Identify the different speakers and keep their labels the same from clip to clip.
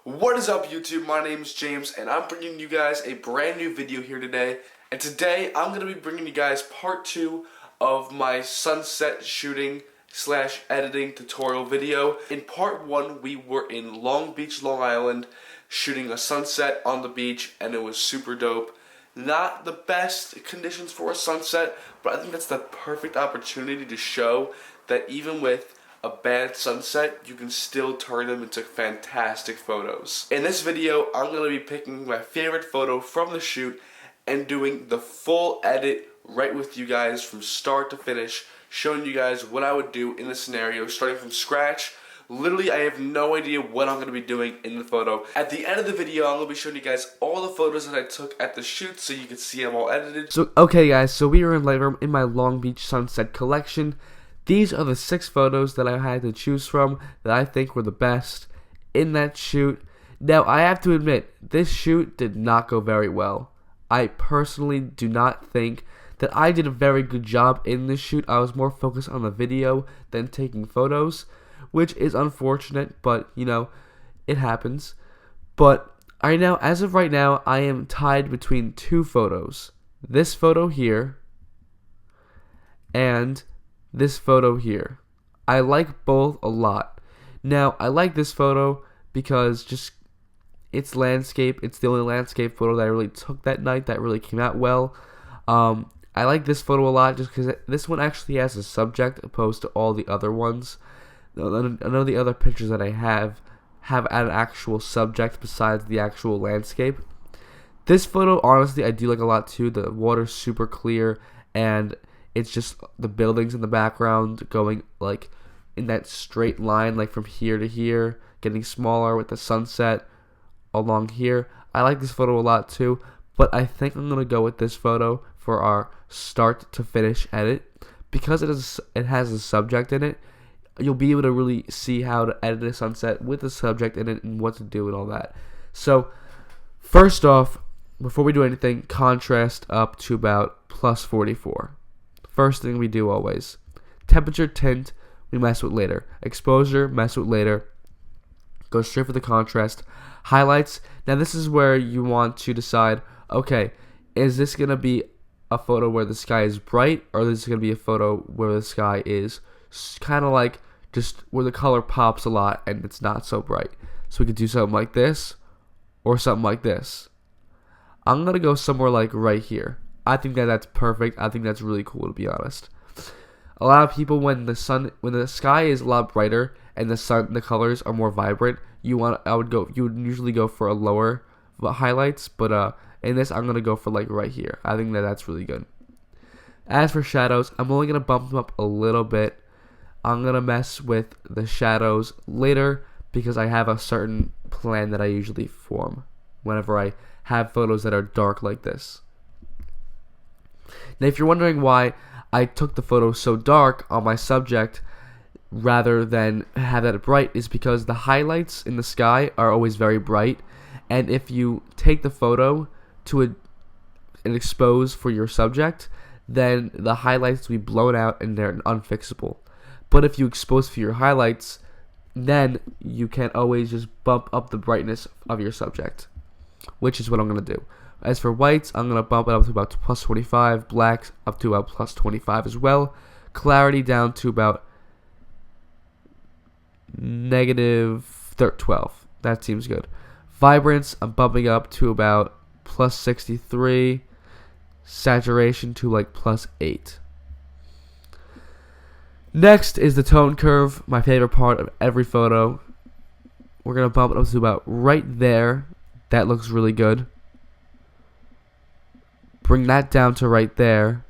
Speaker 1: What is up, YouTube? My name is James and I'm bringing you guys a brand new video here today. And today I'm going to be bringing you guys part 2 of my sunset shooting slash editing tutorial video. In part 1 we were in Long Beach, Long Island shooting a sunset on the beach and it was super dope. Not the best conditions for a sunset, but I think that's the perfect opportunity to show that even with a bad sunset, you can still turn them into fantastic photos. In this video, I'm going to be picking my favorite photo from the shoot and doing the full edit right with you guys from start to finish, showing you guys what I would do in the scenario, starting from scratch. Literally, I have no idea what I'm going to be doing in the photo. At the end of the video, I'm going to be showing you guys all the photos that I took at the shoot so you can see them all edited. So, okay guys, so we are in Lightroom in my Long Beach sunset collection. These are the 6 photos that I had to choose from that I think were the best in that shoot. Now, I have to admit, this shoot did not go very well. I personally do not think that I did a very good job in this shoot. I was more focused on the video than taking photos, which is unfortunate, but, you know, it happens. But as of right now, I am tied between 2 photos. This photo here and this photo here. I like both a lot. Now, I like this photo because just it's landscape. It's the only landscape photo that I really took that night that really came out well. I like this photo a lot just because this one actually has a subject opposed to all the other ones. None of the other pictures that I have an actual subject besides the actual landscape. This photo, honestly, I do like a lot too. The water's super clear and it's just the buildings in the background going like in that straight line, like from here to here, getting smaller with the sunset along here. I like this photo a lot too, but I think I'm gonna go with this photo for our start to finish edit because it has a subject in it. You'll be able to really see how to edit a sunset with a subject in it and what to do and all that. So first off, before we do anything, contrast up to about plus 44. First thing we do always. Temperature, tint, we mess with later. Exposure, mess with later. Go straight for the contrast. Highlights, now this is where you want to decide, okay, is this going to be a photo where the sky is bright, or is this going to be a photo where the sky is kind of like just where the color pops a lot and it's not so bright? So we could do something like this, or something like this. I'm going to go somewhere like right here. I think that's perfect. I think that's really cool, to be honest. A lot of people, when the sky is a lot brighter and the colors are more vibrant, you would usually go for a lower highlights, but in this I'm gonna go for like right here. I think that's really good. As for shadows, I'm only gonna bump them up a little bit. I'm gonna mess with the shadows later because I have a certain plan that I usually form whenever I have photos that are dark like this. Now, if you're wondering why I took the photo so dark on my subject rather than have that bright, is because the highlights in the sky are always very bright, and if you take the photo to an expose for your subject, then the highlights will be blown out and they're unfixable. But if you expose for your highlights, then you can always just bump up the brightness of your subject, which is what I'm going to do. As for whites, I'm going to bump it up to about plus 25. Blacks up to about plus 25 as well. Clarity down to about negative 12. That seems good. Vibrance, I'm bumping up to about plus 63. Saturation to like plus 8. Next is the tone curve, my favorite part of every photo. We're going to bump it up to about right there. That looks really good. Bring that down to right there,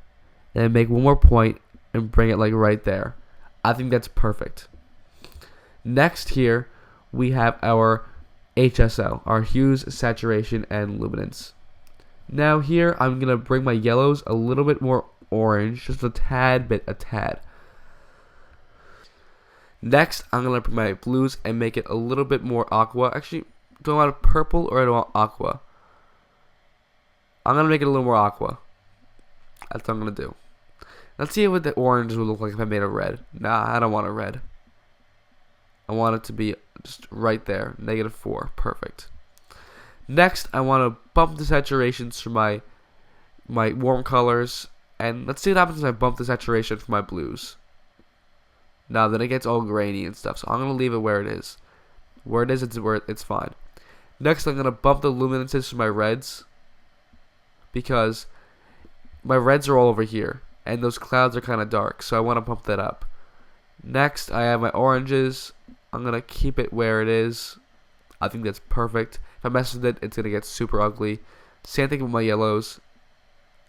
Speaker 1: and make one more point and bring it like right there. I think that's perfect. Next here, we have our HSL, our hues, saturation, and luminance. Now here, I'm going to bring my yellows a little bit more orange, just a tad. Next, I'm going to bring my blues and make it a little bit more aqua. Actually, go out of purple or I want aqua. I'm going to make it a little more aqua. That's what I'm going to do. Let's see what the orange would look like if I made a red. Nah, I don't want a red. I want it to be just right there, -4, perfect. Next, I want to bump the saturations for my warm colors, and let's see what happens when I bump the saturation for my blues. Now then it gets all grainy and stuff, so I'm gonna leave it where it is. Where it is, it's fine. Next, I'm gonna bump the luminances for my reds, because my reds are all over here, and those clouds are kind of dark, so I want to bump that up. Next, I have my oranges. I'm gonna keep it where it is. I think that's perfect. If I mess with it, it's gonna get super ugly. Same thing with my yellows.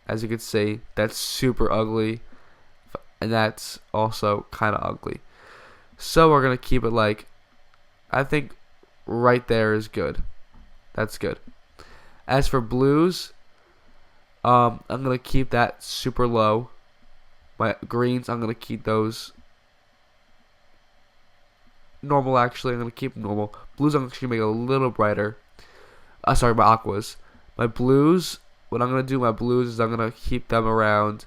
Speaker 1: As you can see, that's super ugly, and that's also kind of ugly. So we're gonna keep it like, I think right there is good. That's good. As for blues, I'm gonna keep that super low. My greens, I'm gonna keep those normal. Actually, I'm gonna keep normal. Blues, I'm actually make a little brighter. Sorry, my aquas. My blues, what I'm gonna do, my blues is I'm gonna keep them around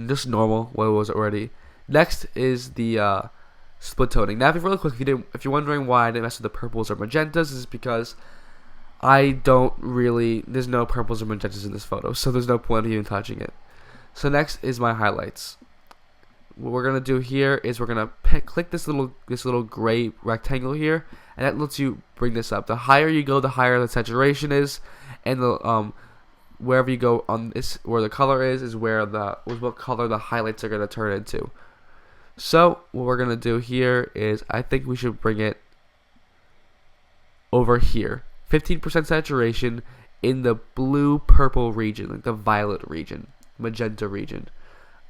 Speaker 1: just normal. What was it already? Next is the split toning. Now, if you're really quick, if you're wondering why I didn't mess with the purples or magentas, this is because there's no purples or magentas in this photo, so there's no point in even touching it. So next is my highlights. What we're gonna do here is we're gonna click this little gray rectangle here, and that lets you bring this up. The higher you go, the higher the saturation is, and the wherever you go on this, where the color is where what color the highlights are gonna turn into. So what we're gonna do here is I think we should bring it over here. 15% saturation in the blue-purple region, like the violet region, magenta region.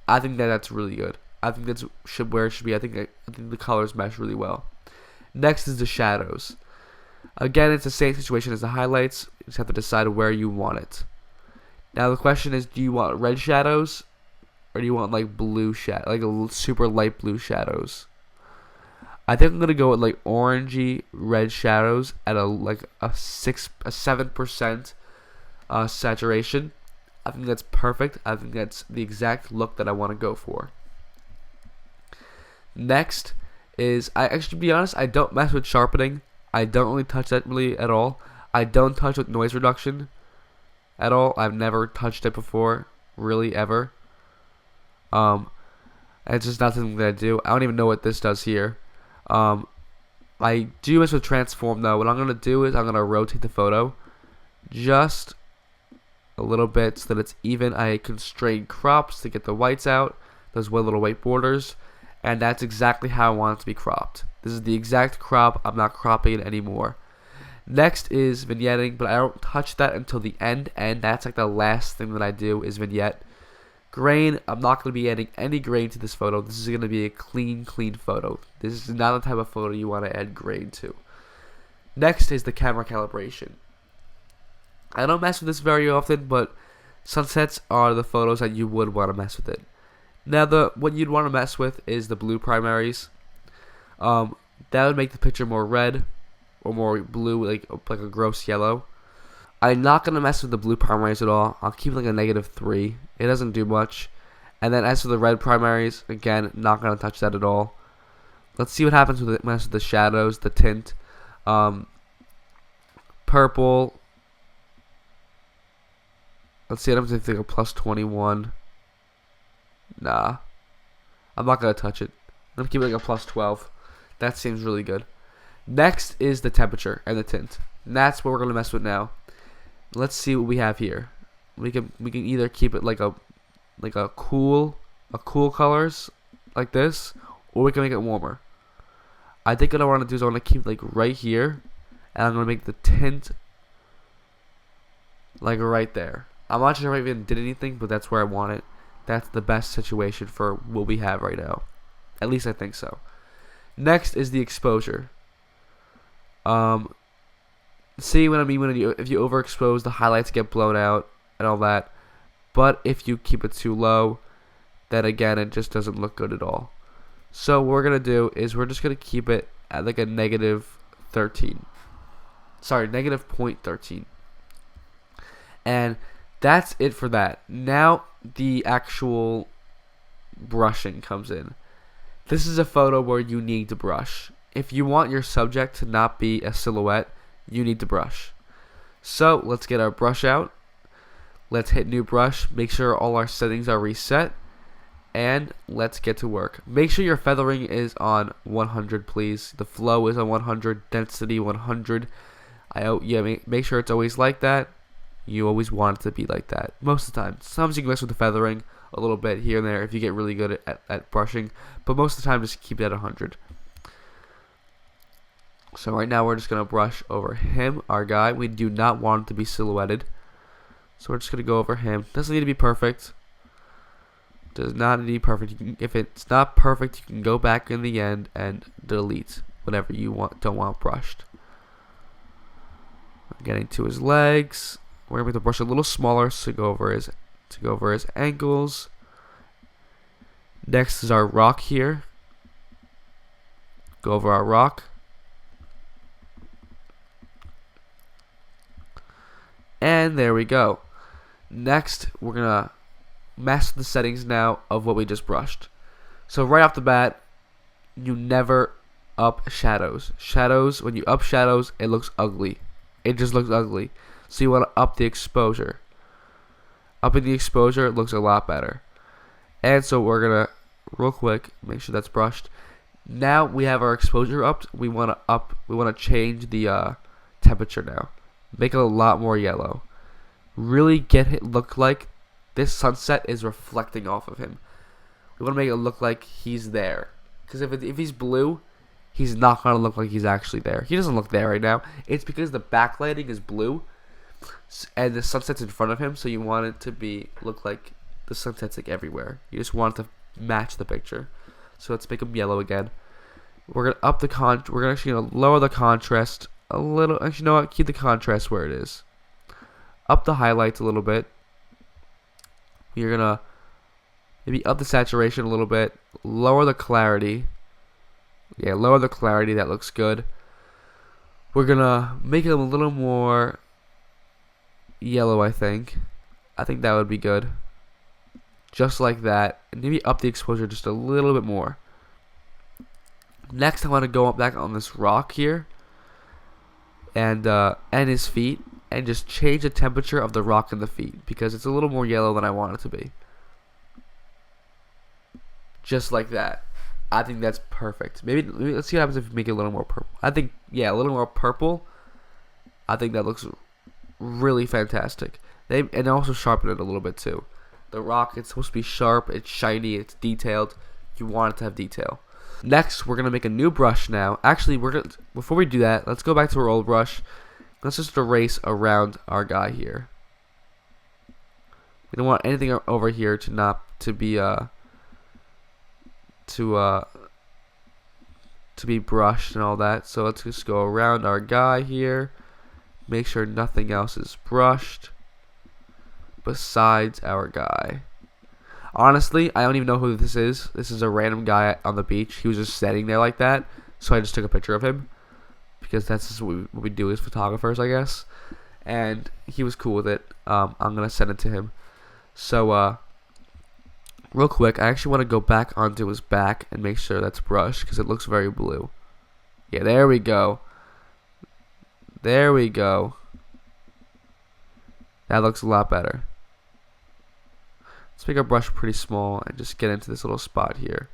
Speaker 1: I think that's really good. I think that's where it should be. I think the colors mesh really well. Next is the shadows. Again, it's the same situation as the highlights. You just have to decide where you want it. Now the question is, do you want red shadows, or do you want like blue shadow, like a super light blue shadows? I think I'm gonna go with like orangey red shadows at a 7% saturation. I think that's perfect. I think that's the exact look that I want to go for. Next is, to be honest, I don't mess with sharpening. I don't really touch that really at all. I don't touch with noise reduction at all. I've never touched it before, really, ever. It's just not something that I do. I don't even know what this does here. I do mess with transform though. What I'm gonna do is I'm gonna rotate the photo just a little bit so that it's even. I constrain crops to get the whites out, those little white borders, and that's exactly how I want it to be cropped. This is the exact crop. I'm not cropping it anymore. Next is vignetting, but I don't touch that until the end, and that's like the last thing that I do is vignette. Grain, I'm not going to be adding any grain to this photo. This is going to be a clean photo. This is not the type of photo you want to add grain to. Next is the camera calibration. I don't mess with this very often, but sunsets are the photos that you would want to mess with it. Now, what you'd want to mess with is the blue primaries. That would make the picture more red or more blue, like a gross yellow. I'm not going to mess with the blue primaries at all. I'll keep it like a -3. It doesn't do much. And then as for the red primaries, again, not going to touch that at all. Let's see what happens with the shadows, the tint. Purple. Let's see what happens if I think a +21. Nah. I'm not going to touch it. I'm going to keep it like a +12. That seems really good. Next is the temperature and the tint. And that's what we're going to mess with now. Let's see what we have here. We can either keep it like a cool colors like this, or we can make it warmer. I think what I want to do is I want to keep it like right here, and I'm going to make the tint like right there. I'm not sure if I even did anything, but that's where I want it. That's the best situation for what we have right now. At least I think so. Next is the exposure. See what I mean if you overexpose, the highlights get blown out and all that. But if you keep it too low, then again it just doesn't look good at all. So what we're gonna do is we're just gonna keep it at like a -13. Sorry, -0.13. And that's it for that. Now the actual brushing comes in. This is a photo where you need to brush. If you want your subject to not be a silhouette, you need to brush. So let's get our brush out. Let's hit new brush. Make sure all our settings are reset. And let's get to work. Make sure your feathering is on 100, please. The flow is on 100, density 100. Make sure it's always like that. You always want it to be like that most of the time. Sometimes you can mess with the feathering a little bit here and there if you get really good at brushing, but most of the time just keep it at 100. So right now we're just going to brush over him, our guy. We do not want him to be silhouetted, so we're just going to go over him. Doesn't need to be perfect. Does not need to be perfect. If it's not perfect, you can go back in the end and delete whatever you don't want brushed. Getting to his legs. We're going to brush a little smaller to go over his ankles. Next is our rock here. Go over our rock. And there we go. Next, we're going to master the settings now of what we just brushed. So right off the bat, you never up shadows. When you up shadows, it looks ugly. It just looks ugly. So you want to up the exposure. Upping the exposure looks a lot better. And so we're going to, real quick, make sure that's brushed. Now we have our exposure upped. We want to change the temperature now. Make it a lot more yellow. Really get it look like this sunset is reflecting off of him. We want to make it look like he's there. Because if he's blue, he's not going to look like he's actually there. He doesn't look there right now. It's because the backlighting is blue and the sunset's in front of him, so you want it to look like the sunset's like everywhere. You just want it to match the picture. So let's make him yellow again. We're going to up the we're actually going to lower the contrast a little. Actually, you know what? Keep the contrast where it is. Up the highlights a little bit. You're going to maybe up the saturation a little bit. Lower the clarity. Yeah, lower the clarity. That looks good. We're going to make it a little more yellow, I think. I think that would be good. Just like that. And maybe up the exposure just a little bit more. Next, I want to go back on this rock here. And his feet. And just change the temperature of the rock and the feet. Because it's a little more yellow than I want it to be. Just like that. I think that's perfect. Maybe let's see what happens if we make it a little more purple. I think, yeah, a little more purple. I think that looks really fantastic. And also sharpen it a little bit too. The rock, it's supposed to be sharp, it's shiny, it's detailed. You want it to have detail. Next, we're gonna make a new brush now. Actually, before we do that, let's go back to our old brush. Let's just erase around our guy here. We don't want anything over here to be brushed and all that. So let's just go around our guy here. Make sure nothing else is brushed besides our guy. Honestly, I don't even know who this is. This is a random guy on the beach. He was just standing there like that, so I just took a picture of him because that's just what we do as photographers, I guess. And he was cool with it. I'm gonna send it to him. So real quick, I actually want to go back onto his back and make sure that's brushed because it looks very blue. Yeah, there we go. There we go. That looks a lot better. Let's make our brush pretty small and just get into this little spot here.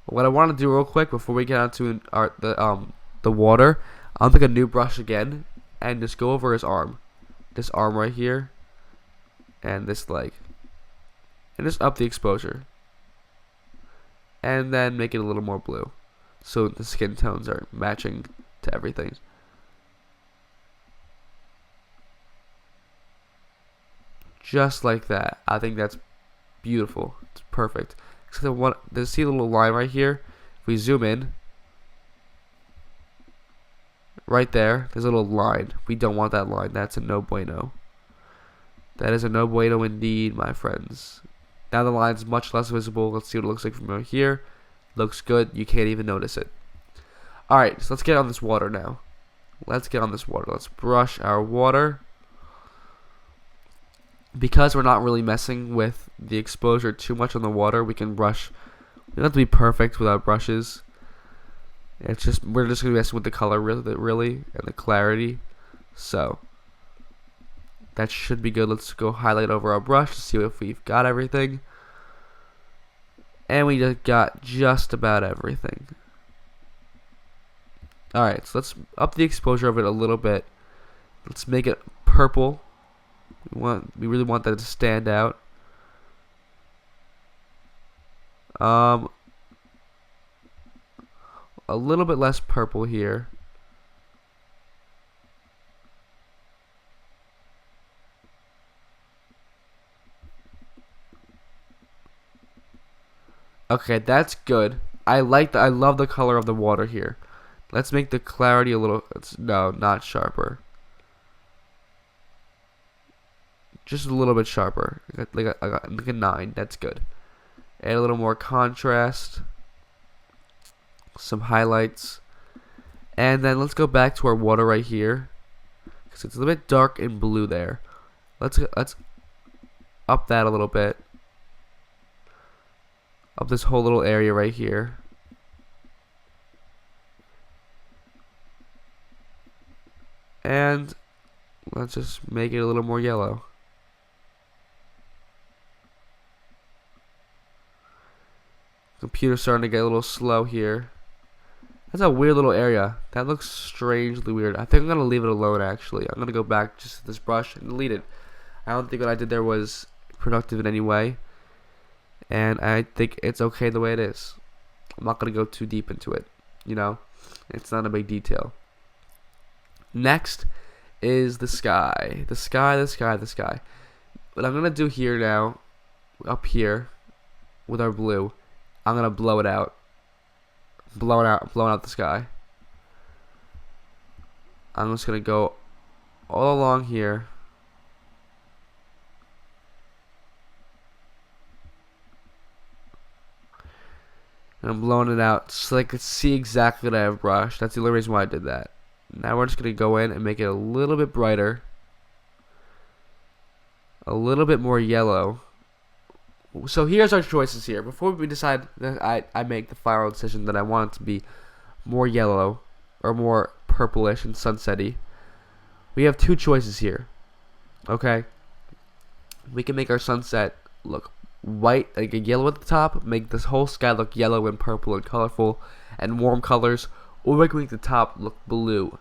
Speaker 1: What I want to do real quick before we get onto the water, I'll pick a new brush again and just go over his arm. This arm right here and this leg. And just up the exposure. And then make it a little more blue so the skin tones are matching to everything. Just like that. I think that's beautiful. It's perfect. Except see a little line right here? If we zoom in, right there's a little line. We don't want that line. That's a no bueno. That is a no bueno indeed, my friends. Now the line's much less visible. Let's see what it looks like from over here. Looks good. You can't even notice it. Alright, so let's get on this water now. Let's get on this water. Let's brush our water. because we're not really messing with the exposure too much on the water, we can brush. We don't have to be perfect with our brushes. It's just we're just gonna be messing with the color really and the clarity. So that should be good. Let's go highlight over our brush to see if we've got everything. And we just got just about everything. Alright, so let's up the exposure of it a little bit. Let's make it purple. We really want that to stand out. A little bit less purple here. Okay, that's good. I love the color of the water here. Let's make the clarity a little. No, not sharper. Just a little bit sharper. Like a 9. That's good. Add a little more contrast. Some highlights. And then let's go back to our water right here, because it's a little bit dark and blue there. Let's up that a little bit. Up this whole little area right here. And let's just make it a little more yellow. Computer's starting to get a little slow here. That's a weird little area. That looks strangely weird. I think I'm going to leave it alone, actually. I'm going to go back just to this brush and delete it. I don't think what I did there was productive in any way. And I think it's okay the way it is. I'm not going to go too deep into it. You know, it's not a big detail. Next is the sky. The sky. What I'm going to do here now, up here, with our blue, I'm going to blow it out. Blowing out the sky. I'm just going to go all along here. And I'm blowing it out so I can see exactly what I have brushed. That's the only reason why I did that. Now we're just going to go in and make it a little bit brighter. A little bit more yellow. So here's our choices here. Before we decide that I make the final decision that I want it to be more yellow or more purplish and sunsetty, we have two choices here. Okay? We can make our sunset look white, like a yellow at the top, make this whole sky look yellow and purple and colorful and warm colors, or we can make the top look blue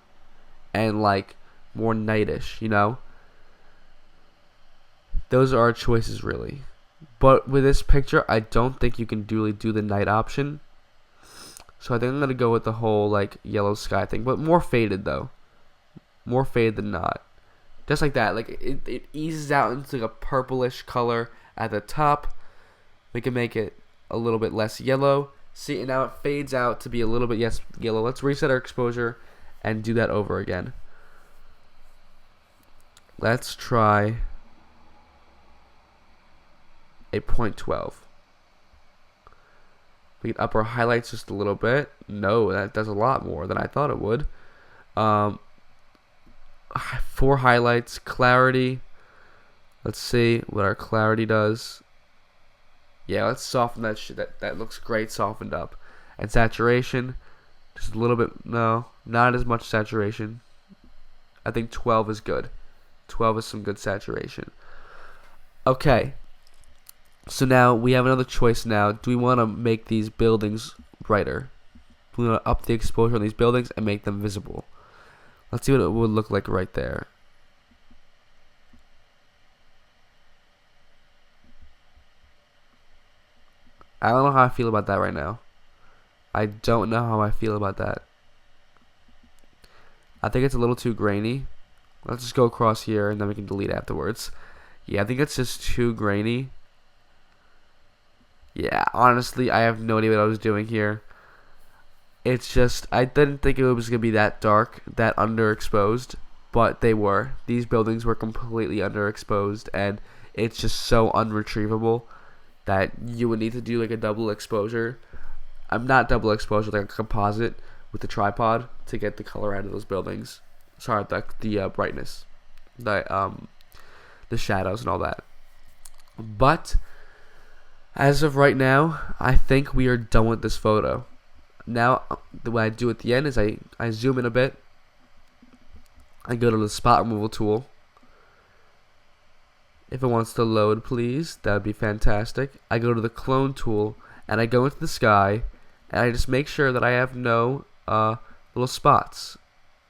Speaker 1: and like more nightish, you know? Those are our choices, really. But with this picture, I don't think you can really do the night option. So I think I'm going to go with the whole like yellow sky thing, but more faded though. More faded than not. Just like that. Like it eases out into like a purplish color at the top. We can make it a little bit less yellow. See, and now it fades out to be a little bit yellow. Let's reset our exposure and do that over again. Let's try a 0.12. We can up our highlights just a little bit. No, that does a lot more than I thought it would. 4 highlights, clarity. Let's see what our clarity does. Yeah, let's soften that shit. That looks great, softened up. And saturation, just a little bit. No, not as much saturation. I think 12 is good. 12 is some good saturation. Okay. So now we have another choice now. Do we want to make these buildings brighter? Do we want to up the exposure on these buildings and make them visible? Let's see what it would look like right there. I don't know how I feel about that right now. I don't know how I feel about that. I think it's a little too grainy. Let's just go across here and then we can delete afterwards. Yeah, I think it's just too grainy. Yeah, honestly, I have no idea what I was doing here. It's just, I didn't think it was going to be that dark, that underexposed, but they were. These buildings were completely underexposed, and it's just so unretrievable that you would need to do like a double exposure. I'm not double exposure, like a composite with the tripod to get the color out of those buildings. Sorry, the brightness. The the shadows and all that. But as of right now, I think we are done with this photo. Now, what I do at the end is I zoom in a bit. I go to the spot removal tool. If it wants to load, please, that would be fantastic. I go to the clone tool, and I go into the sky, and I just make sure that I have no little spots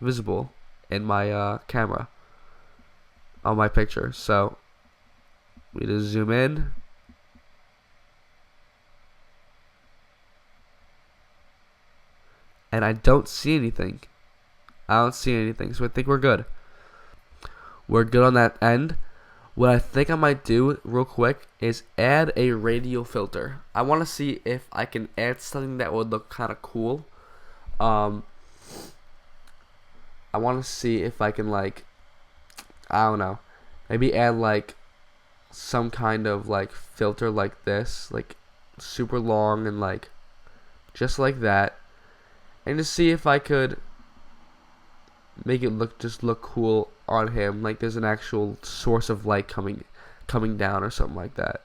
Speaker 1: visible in my camera on my picture. So we just zoom in. And I don't see anything. So I think we're good. We're good on that end. What I think I might do real quick is add a radial filter. I want to see if I can add something that would look kind of cool. I want to see if I can, like, I don't know, maybe add like some kind of like filter like this, like super long and like just like that, and to see if I could make it look cool on him, like there's an actual source of light coming down or something like that.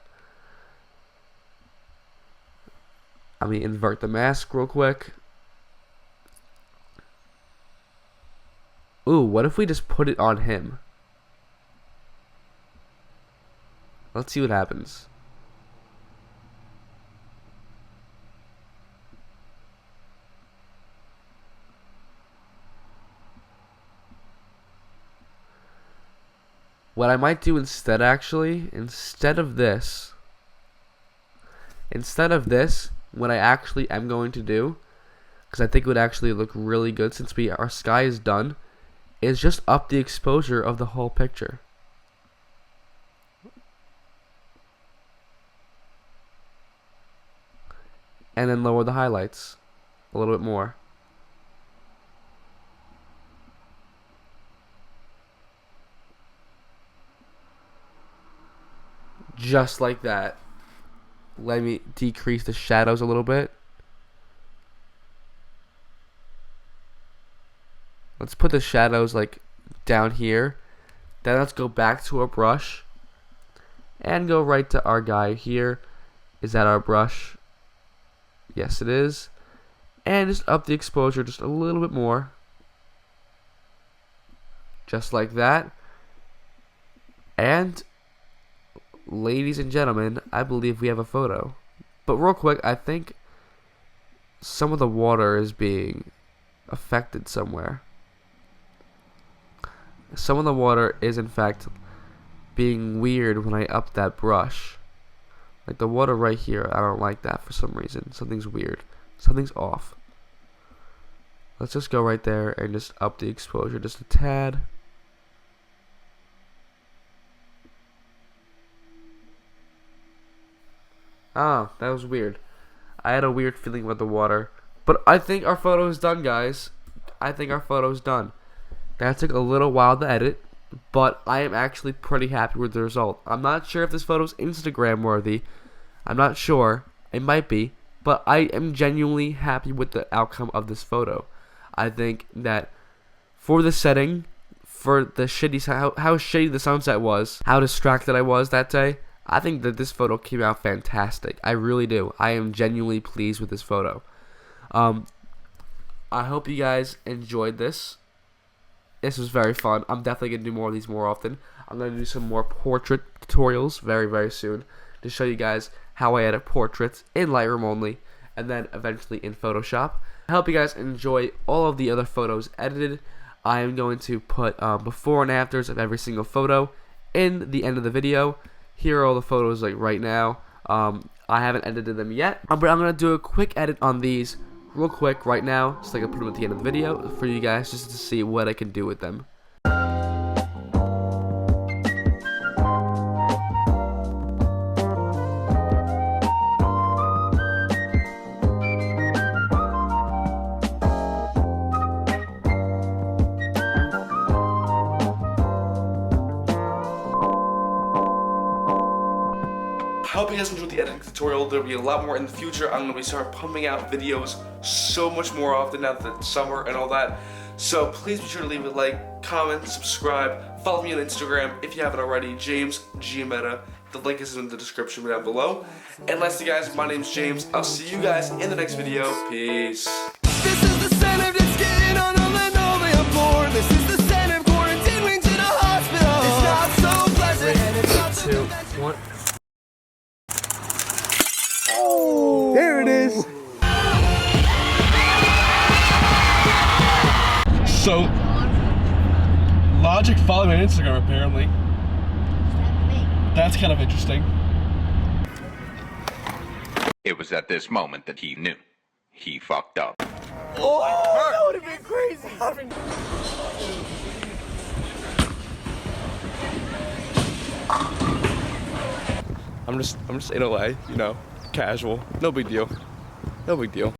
Speaker 1: I mean, invert the mask real quick. Ooh, what if we just put it on him? Let's see what happens. What I might do instead, actually, instead of this, what I actually am going to do, because I think it would actually look really good since our sky is done, is just up the exposure of the whole picture. And then lower the highlights a little bit more. Just like that. Let me decrease the shadows a little bit. Let's put the shadows like down here. Then let's go back to our brush and go right to our guy here. Is that our brush? Yes, it is. And just up the exposure just a little bit more. Just like that. And ladies and gentlemen, I believe we have a photo. But real quick, I think some of the water is being affected somewhere. Some of the water is in fact being weird when I up that brush. Like the water right here, I don't like that for some reason. Something's weird. Something's off. Let's just go right there and just up the exposure just a tad. Ah, that was weird. I had a weird feeling with the water. But I think our photo is done, guys. I think our photo is done. That took a little while to edit, but I am actually pretty happy with the result. I'm not sure if this photo is Instagram worthy. I'm not sure. It might be. But I am genuinely happy with the outcome of this photo. I think that for the setting, for the how shitty the sunset was, how distracted I was that day, I think that this photo came out fantastic. I really do. I am genuinely pleased with this photo. I hope you guys enjoyed this. This was very fun. I'm definitely going to do more of these more often. I'm going to do some more portrait tutorials very, very soon to show you guys how I edit portraits in Lightroom only, and then eventually in Photoshop. I hope you guys enjoy all of the other photos edited. I am going to put before and afters of every single photo in the end of the video. Here are all the photos like right now. I haven't edited them yet, but I'm going to do a quick edit on these real quick right now, so I can put them at the end of the video for you guys just to see what I can do with them. I hope you guys enjoyed the editing tutorial. There'll be a lot more in the future. I'm going to start pumping out videos so much more often now that it's summer and all that. So please be sure to leave a like, comment, subscribe, follow me on Instagram if you haven't already, James Giametta. The link is in the description down below. And lastly guys, my name's James. I'll see you guys in the next video. Peace.
Speaker 2: This is the sound of just getting on a linoleum floor. This is the sound of quarantine wings in a hospital. It's not so pleasant and it's not so
Speaker 1: 2, 1.
Speaker 2: Oh, there it is.
Speaker 1: So, Logic followed me on Instagram apparently. That's kind of interesting.
Speaker 3: It was at this moment that he knew. He fucked up.
Speaker 2: Oh, that would have been crazy.
Speaker 1: I'm just in LA, you know, casual. No big deal. No big deal.